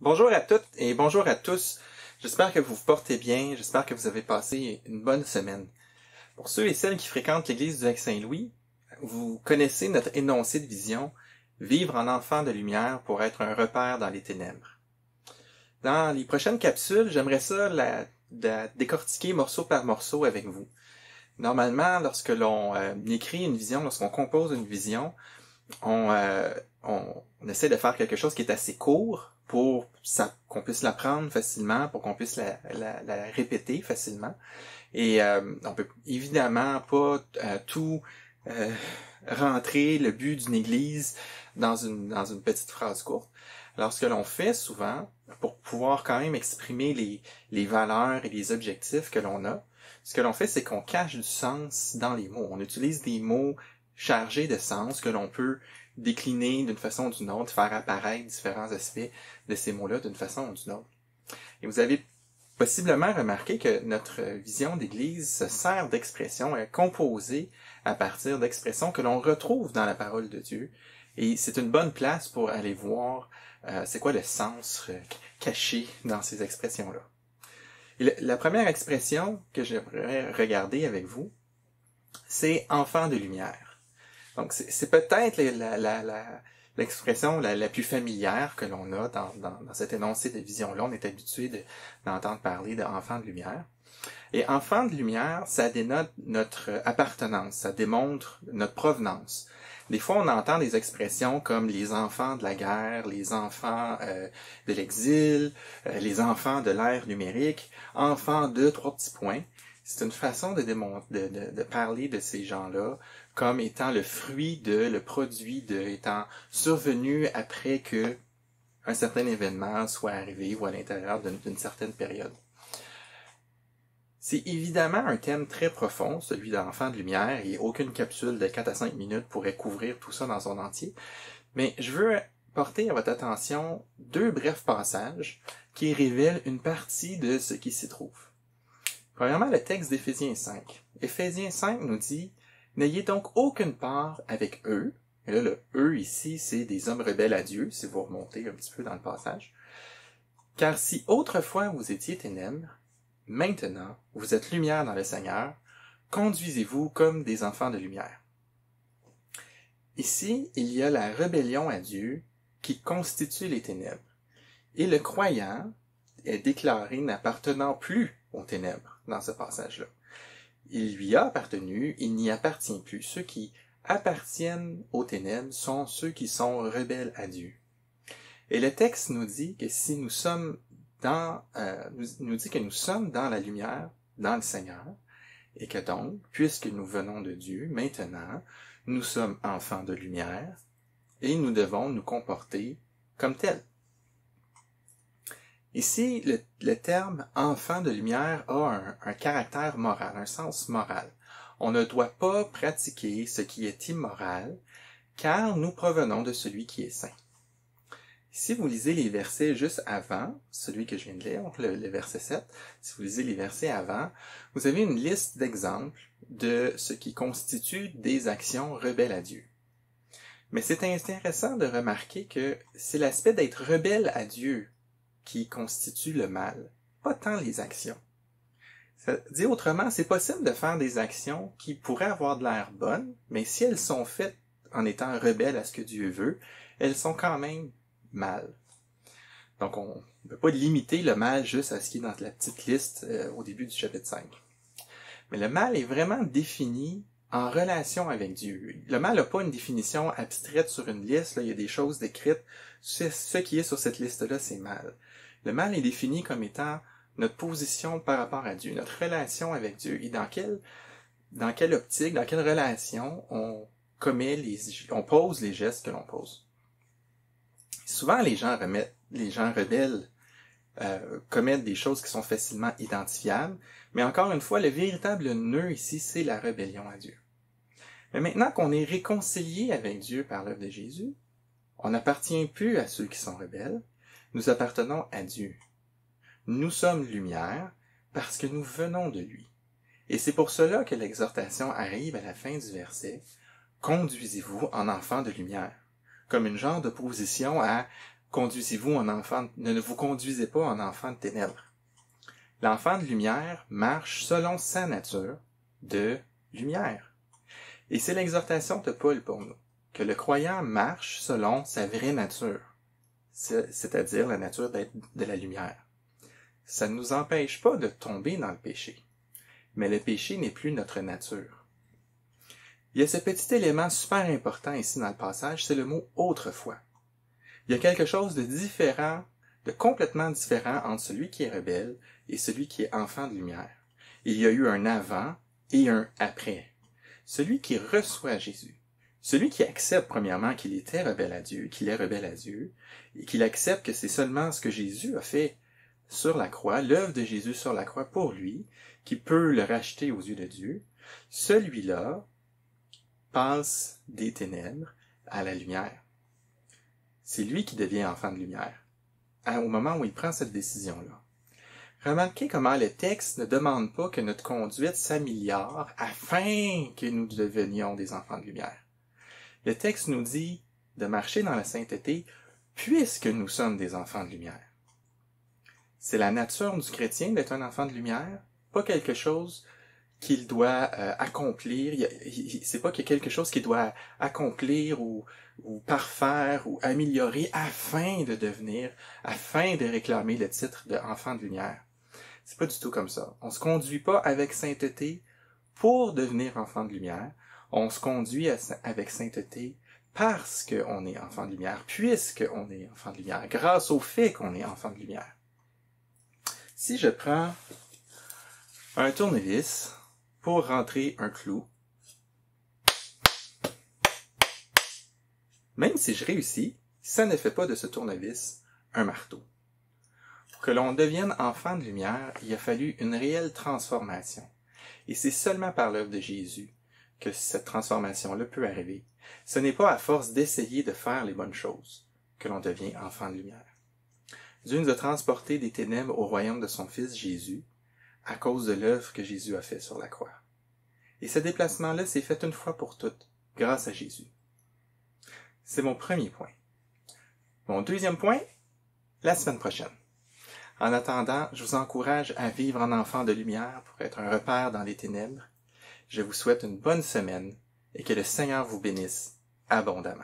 Bonjour à toutes et bonjour à tous. J'espère que vous vous portez bien, j'espère que vous avez passé une bonne semaine. Pour ceux et celles qui fréquentent l'église du Lac-Saint-Louis, vous connaissez notre énoncé de vision, vivre en enfant de lumière pour être un repère dans les ténèbres. Dans les prochaines capsules, j'aimerais ça la décortiquer morceau par morceau avec vous. Normalement, lorsque l'on écrit une vision, lorsqu'on compose une vision, on essaie de faire quelque chose qui est assez court pour qu'on puisse l'apprendre facilement, pour qu'on puisse la répéter facilement. Et on peut évidemment pas tout rentrer le but d'une église dans une petite phrase courte. Alors, ce que l'on fait souvent, pour pouvoir quand même exprimer les valeurs et les objectifs que l'on a, ce que l'on fait, c'est qu'on cache du sens dans les mots. On utilise des mots chargés de sens que l'on peut décliner d'une façon ou d'une autre, faire apparaître différents aspects de ces mots-là d'une façon ou d'une autre. Et vous avez possiblement remarqué que notre vision d'Église se sert d'expressions, est composée à partir d'expressions que l'on retrouve dans la parole de Dieu. Et c'est une bonne place pour aller voir c'est quoi le sens caché dans ces expressions-là. Et la première expression que j'aimerais regarder avec vous, c'est « enfant de lumière ». Donc, c'est peut-être l'expression la plus familière que l'on a dans cet énoncé de vision-là. On est habitué d'entendre parler d'enfant de lumière. Et enfant de lumière, ça dénote notre appartenance, ça démontre notre provenance. Des fois, on entend des expressions comme les enfants de la guerre, les enfants de l'exil, les enfants de l'ère numérique, enfants de trois petits points. C'est une façon de parler de ces gens-là comme étant le produit étant survenu après que un certain événement soit arrivé ou à l'intérieur d'une certaine période. C'est évidemment un thème très profond, celui d'enfant de lumière, et aucune capsule de 4 à 5 minutes pourrait couvrir tout ça dans son entier. Mais je veux porter à votre attention deux brefs passages qui révèlent une partie de ce qui s'y trouve. Premièrement, le texte d'Éphésiens 5. Éphésiens 5 nous dit « N'ayez donc aucune part avec eux ». Et là, le « eux » ici, c'est des hommes rebelles à Dieu, si vous remontez un petit peu dans le passage. « Car si autrefois vous étiez ténèbres, maintenant, vous êtes lumière dans le Seigneur, conduisez-vous comme des enfants de lumière. » Ici, il y a la rébellion à Dieu qui constitue les ténèbres. Et le croyant est déclaré n'appartenant plus aux ténèbres dans ce passage-là. Il lui a appartenu, il n'y appartient plus. Ceux qui appartiennent aux ténèbres sont ceux qui sont rebelles à Dieu. Et le texte nous dit que si nous sommes nous dit que nous sommes dans la lumière, dans le Seigneur, et que donc, puisque nous venons de Dieu, maintenant, nous sommes enfants de lumière, et nous devons nous comporter comme tels. Ici, le terme « enfant de lumière » a un caractère moral, un sens moral. On ne doit pas pratiquer ce qui est immoral, car nous provenons de celui qui est saint. Si vous lisez les versets juste avant, celui que je viens de lire, le verset 7, si vous lisez les versets avant, vous avez une liste d'exemples de ce qui constitue des actions rebelles à Dieu. Mais c'est intéressant de remarquer que c'est l'aspect d'être rebelle à Dieu qui constitue le mal, pas tant les actions. Ça dit autrement, c'est possible de faire des actions qui pourraient avoir de l'air bonnes, mais si elles sont faites en étant rebelles à ce que Dieu veut, elles sont quand même mal. Donc, on ne peut pas limiter le mal juste à ce qui est dans la petite liste au début du chapitre 5. Mais le mal est vraiment défini en relation avec Dieu. Le mal n'a pas une définition abstraite sur une liste, là, il y a des choses décrites. Ce qui est sur cette liste-là, c'est mal. Le mal est défini comme étant notre position par rapport à Dieu, notre relation avec Dieu, et dans quelle optique, dans quelle relation on pose les gestes que l'on pose. Souvent, les gens rebelles commettent des choses qui sont facilement identifiables, mais encore une fois, le véritable nœud ici, c'est la rébellion à Dieu. Mais maintenant qu'on est réconcilié avec Dieu par l'œuvre de Jésus, on n'appartient plus à ceux qui sont rebelles, nous appartenons à Dieu. Nous sommes lumière parce que nous venons de lui. Et c'est pour cela que l'exhortation arrive à la fin du verset « Conduisez-vous en enfants de lumière », comme une genre d'opposition à ne vous conduisez pas en enfant de ténèbres. L'enfant de lumière marche selon sa nature de lumière. Et c'est l'exhortation de Paul pour nous, que le croyant marche selon sa vraie nature, c'est-à-dire la nature d'être de la lumière. Ça ne nous empêche pas de tomber dans le péché, mais le péché n'est plus notre nature. Il y a ce petit élément super important ici dans le passage, c'est le mot « autrefois ». Il y a quelque chose de différent, de complètement différent entre celui qui est rebelle et celui qui est enfant de lumière. Il y a eu un avant et un après. Celui qui reçoit Jésus, celui qui accepte premièrement qu'il était rebelle à Dieu, qu'il est rebelle à Dieu, et qu'il accepte que c'est seulement ce que Jésus a fait sur la croix, l'œuvre de Jésus sur la croix pour lui, qui peut le racheter aux yeux de Dieu, celui-là passe des ténèbres à la lumière. C'est lui qui devient enfant de lumière, au moment où il prend cette décision-là. Remarquez comment le texte ne demande pas que notre conduite s'améliore afin que nous devenions des enfants de lumière. Le texte nous dit de marcher dans la sainteté puisque nous sommes des enfants de lumière. C'est la nature du chrétien d'être un enfant de lumière, pas quelque chose qu'il doit accomplir. C'est pas qu'il y a quelque chose qu'il doit accomplir ou parfaire ou améliorer afin de réclamer le titre d'enfant de lumière. C'est pas du tout comme ça. On se conduit pas avec sainteté pour devenir enfant de lumière. On se conduit avec sainteté parce qu'on est enfant de lumière, puisqu'on est enfant de lumière, grâce au fait qu'on est enfant de lumière. Si je prends un tournevis pour rentrer un clou, même si je réussis, ça ne fait pas de ce tournevis un marteau. Pour que l'on devienne enfant de lumière, il a fallu une réelle transformation. Et c'est seulement par l'œuvre de Jésus que cette transformation-là peut arriver. Ce n'est pas à force d'essayer de faire les bonnes choses que l'on devient enfant de lumière. Dieu nous a transportés des ténèbres au royaume de son Fils Jésus à cause de l'œuvre que Jésus a faite sur la croix. Et ce déplacement-là s'est fait une fois pour toutes, grâce à Jésus. C'est mon premier point. Mon deuxième point, la semaine prochaine. En attendant, je vous encourage à vivre en enfant de lumière pour être un repère dans les ténèbres. Je vous souhaite une bonne semaine et que le Seigneur vous bénisse abondamment.